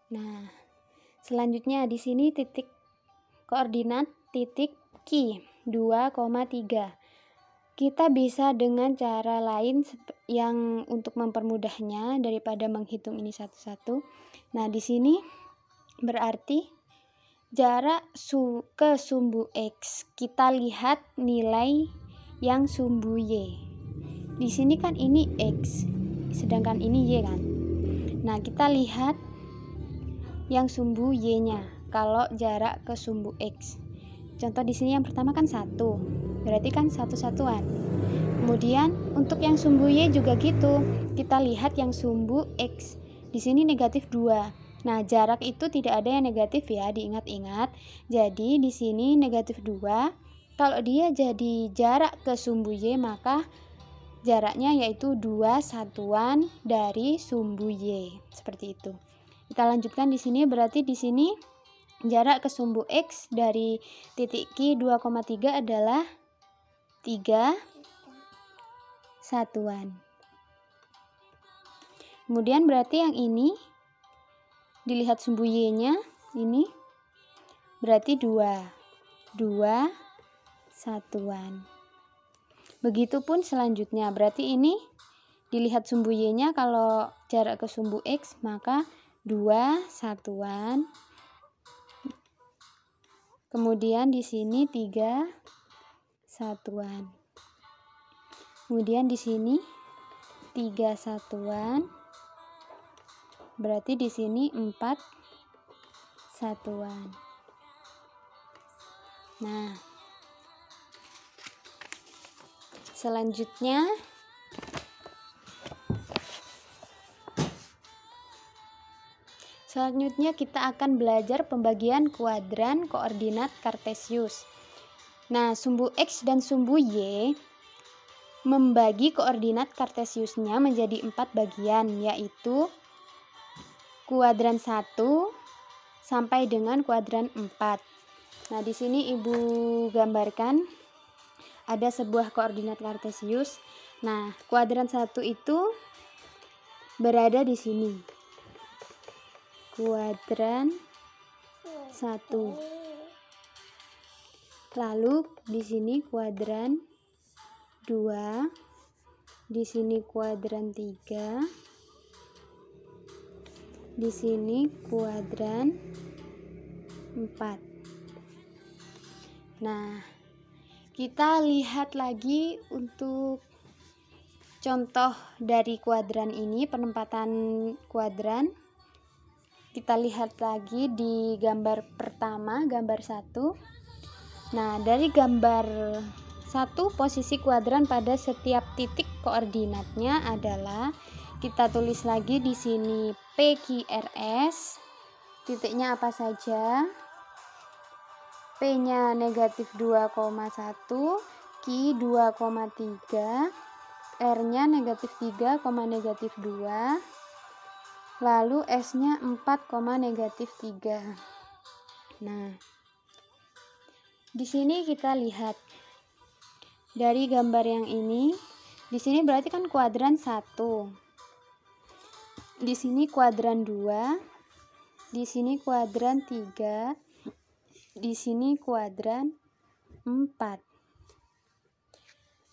Nah, selanjutnya di sini titik koordinat titik Q 2,3. Kita bisa dengan cara lain yang untuk mempermudahnya daripada menghitung ini satu-satu. Nah, di sini berarti jarak ke sumbu X. Kita lihat nilai yang sumbu Y. Di sini kan ini X, sedangkan ini Y kan. Nah, kita lihat yang sumbu Y-nya kalau jarak ke sumbu X. Contoh di sini yang pertama kan 1, berarti kan satu-satuan. Kemudian untuk yang sumbu Y juga gitu. Kita lihat yang sumbu X. Di sini negatif 2. Nah, jarak itu tidak ada yang negatif ya, diingat-ingat. Jadi di sini negatif 2. Kalau dia jadi jarak ke sumbu Y, maka jaraknya yaitu 2 satuan dari sumbu Y. Seperti itu. Kita lanjutkan di sini, berarti di sini jarak ke sumbu X dari titik Q 2,3 adalah 3 satuan. Kemudian berarti yang ini dilihat sumbu Y-nya ini berarti 2 satuan. Begitupun selanjutnya, berarti ini dilihat sumbu Y-nya kalau jarak ke sumbu X maka 2 satuan. Kemudian di sini 3 satuan. Kemudian di sini 3 satuan. Berarti di sini 4 satuan. Nah, selanjutnya kita akan belajar pembagian kuadran koordinat Kartesius. Nah, sumbu X dan sumbu Y membagi koordinat Kartesiusnya menjadi 4 bagian, yaitu kuadran 1 sampai dengan kuadran 4. Nah, di sini Ibu gambarkan ada sebuah koordinat Kartesius. Nah, kuadran 1 itu berada di sini. Kuadran 1. Lalu di sini kuadran 2. Di sini kuadran 3. Di sini kuadran 4. Nah, kita lihat lagi untuk contoh dari kuadran ini, penempatan kuadran. Kita lihat lagi di gambar pertama, gambar 1. Nah, dari gambar 1, posisi kuadran pada setiap titik koordinatnya adalah, kita tulis lagi di sini PQRS. Titiknya apa saja? P-nya negatif 2,1, Q 2,3, R-nya negatif 3, negatif 2. Lalu S-nya 4, negatif 3. Nah, di sini kita lihat dari gambar yang ini, di sini berarti kan kuadran 1. Di sini kuadran 2. Di sini kuadran 3. Di sini kuadran 4.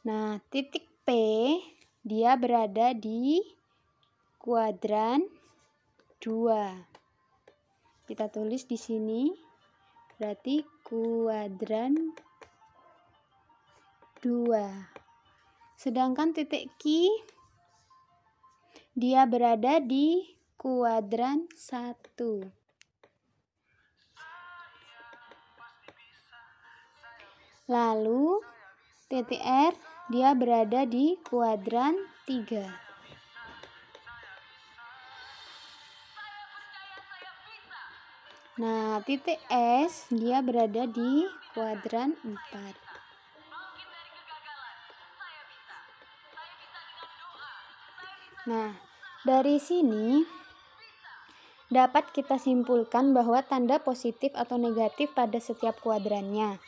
Nah, titik P dia berada di kuadran 2. Kita tulis di sini, berarti kuadran 2. Sedangkan titik Q dia berada di kuadran 1. Lalu titik R dia berada di kuadran 3. Nah, titik S dia berada di kuadran 4. Nah, dari sini dapat kita simpulkan bahwa tanda positif atau negatif pada setiap kuadrannya.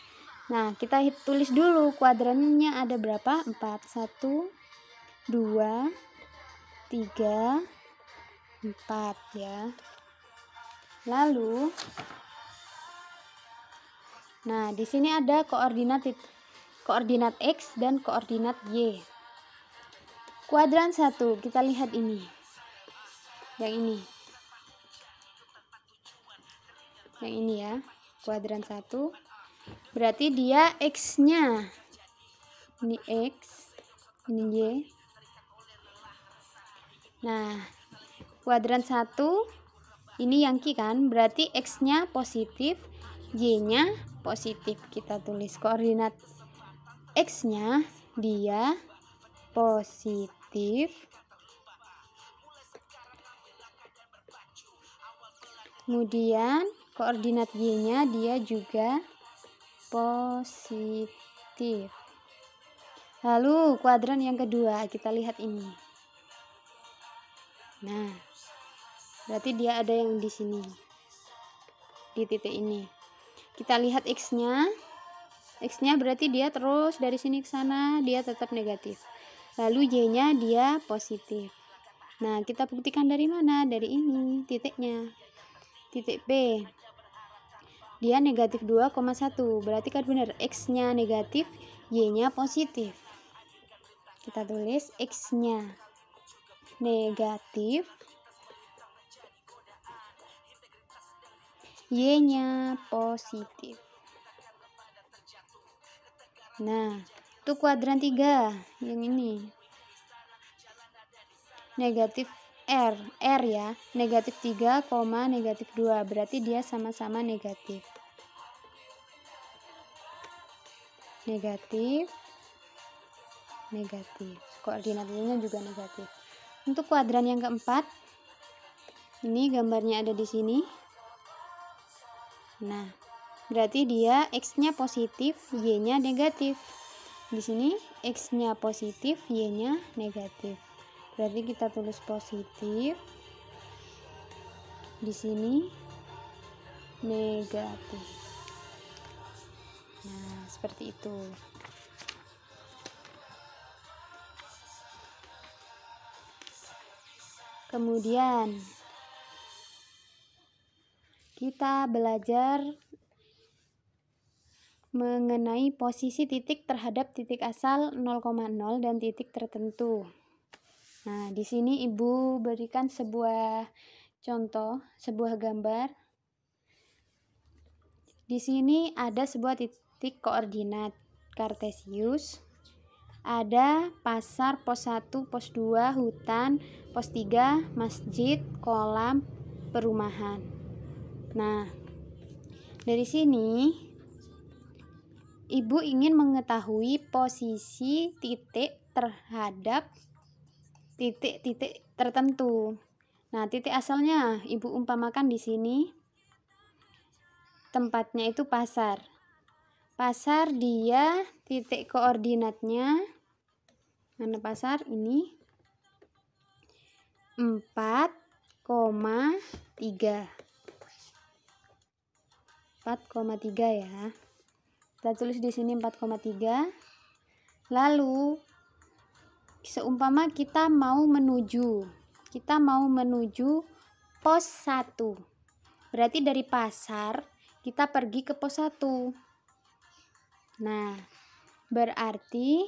Nah, kita tulis dulu kuadrannya ada berapa? 4. 1, 2, 3, 4 ya. Lalu, nah di sini ada koordinat X dan koordinat Y. Kuadran 1, kita lihat ini. Yang ini. Yang ini ya. Kuadran 1. Berarti dia X-nya. Ini X, ini Y. Nah, kuadran 1 ini yang Ki kan, berarti X-nya positif, Y-nya positif. Kita tulis koordinat X-nya dia positif. Kemudian koordinat Y-nya dia juga positif. Lalu kuadran yang kedua, kita lihat ini. Nah, berarti dia ada yang di sini. Di titik ini. Kita lihat X-nya. X-nya berarti dia terus dari sini ke sana, dia tetap negatif. Lalu Y-nya dia positif. Nah, kita buktikan dari mana? Dari ini, titiknya. Titik P. Dia negatif 2,1. Berarti kan benar, X-nya negatif, Y-nya positif. Kita tulis X-nya negatif, Y-nya positif. Nah, itu kuadran 3 yang ini. Negatif R ya, negatif 3, negatif 2. Berarti dia sama-sama negatif. Negatif, negatif. Koordinatnya juga negatif. Untuk kuadran yang keempat, ini gambarnya ada di sini. Nah, berarti dia X-nya positif, Y-nya negatif. Di sini X-nya positif, Y-nya negatif. Berarti kita tulis positif. Di sini negatif. Nah, seperti itu. Kemudian kita belajar mengenai posisi titik terhadap titik asal 0,0 dan titik tertentu. Nah, di sini Ibu berikan sebuah contoh, sebuah gambar. Di sini ada sebuah titik koordinat kartesius. Ada pasar, pos 1, pos 2, hutan, pos 3, masjid, kolam, perumahan. Nah, dari sini Ibu ingin mengetahui posisi titik terhadap titik-titik tertentu. Nah, titik asalnya Ibu umpamakan di sini tempatnya itu pasar. Pasar dia titik koordinatnya, mana pasar ini 4,3 ya. Kita tulis di sini 4,3. Lalu seumpama kita mau menuju pos 1. Berarti dari pasar kita pergi ke pos 1. Nah, berarti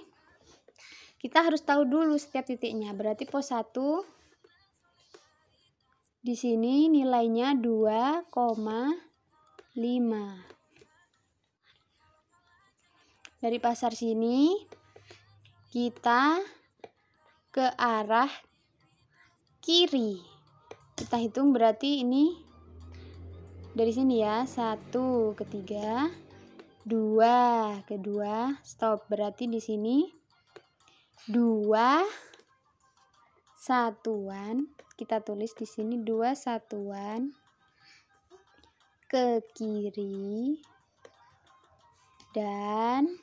kita harus tahu dulu setiap titiknya. Berarti pos 1 di sini nilainya 2,5. Dari pasar sini kita ke arah kiri. Kita hitung berarti ini dari sini ya, 1 ke 3, 2 ke 2, stop. Berarti di sini 2 satuan, kita tulis di sini 2 satuan ke kiri. Dan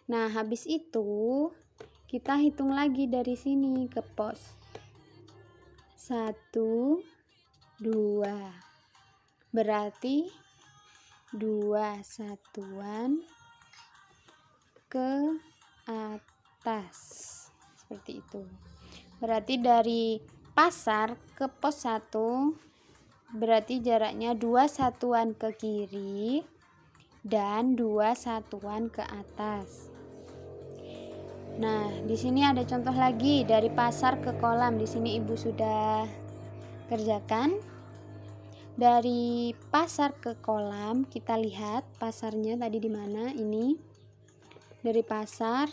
nah, habis itu kita hitung lagi dari sini ke pos 1, 2. Berarti 2 satuan ke atas. Seperti itu. Berarti dari pasar ke pos 1 berarti jaraknya 2 satuan ke kiri dan 2 satuan ke atas. Nah, di sini ada contoh lagi dari pasar ke kolam. Di sini Ibu sudah kerjakan. Dari pasar ke kolam, kita lihat pasarnya tadi di mana? Ini. Dari pasar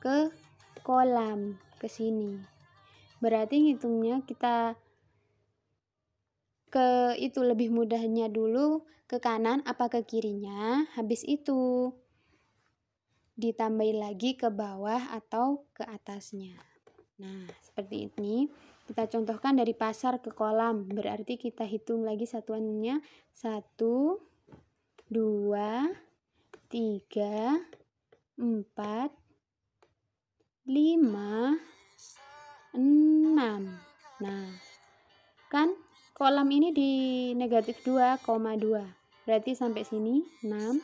ke kolam ke sini. Berarti ngitungnya kita ke itu lebih mudahnya dulu ke kanan apa ke kirinya, habis itu ditambahin lagi ke bawah atau ke atasnya. Nah, seperti ini. Kita contohkan dari pasar ke kolam, berarti kita hitung lagi satuannya 1, 2, 3, 4, 5, 6. Nah, kan kolam ini di negatif 2,2. Berarti sampai sini 6.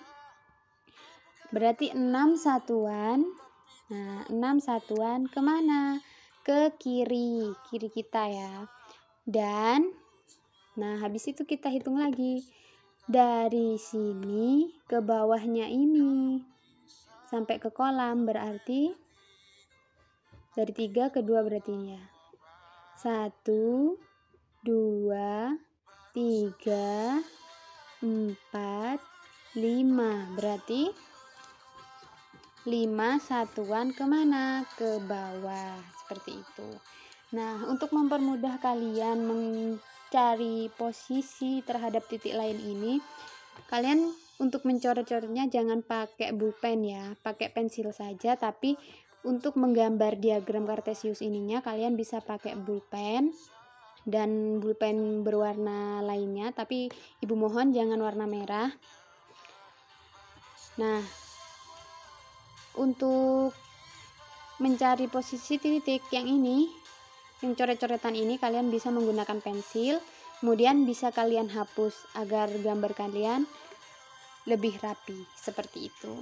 Berarti 6 satuan. Nah, 6 satuan kemana? Ke kiri kita ya. Dan nah, habis itu kita hitung lagi dari sini ke bawahnya ini sampai ke kolam, berarti dari 3 ke 2 berarti ya 1, 2, 3, 4, 5. Berarti 5 satuan kemana? Ke bawah, seperti itu. Nah, untuk mempermudah kalian mencari posisi terhadap titik lain ini, kalian untuk mencoret-coretnya jangan pakai pulpen ya, pakai pensil saja. Tapi untuk menggambar diagram kartesius ininya kalian bisa pakai pulpen dan pulpen berwarna lainnya, tapi Ibu mohon jangan warna merah. Nah, untuk mencari posisi titik yang ini, yang coret-coretan ini, kalian bisa menggunakan pensil, kemudian bisa kalian hapus agar gambar kalian lebih rapi seperti itu.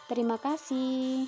Terima kasih.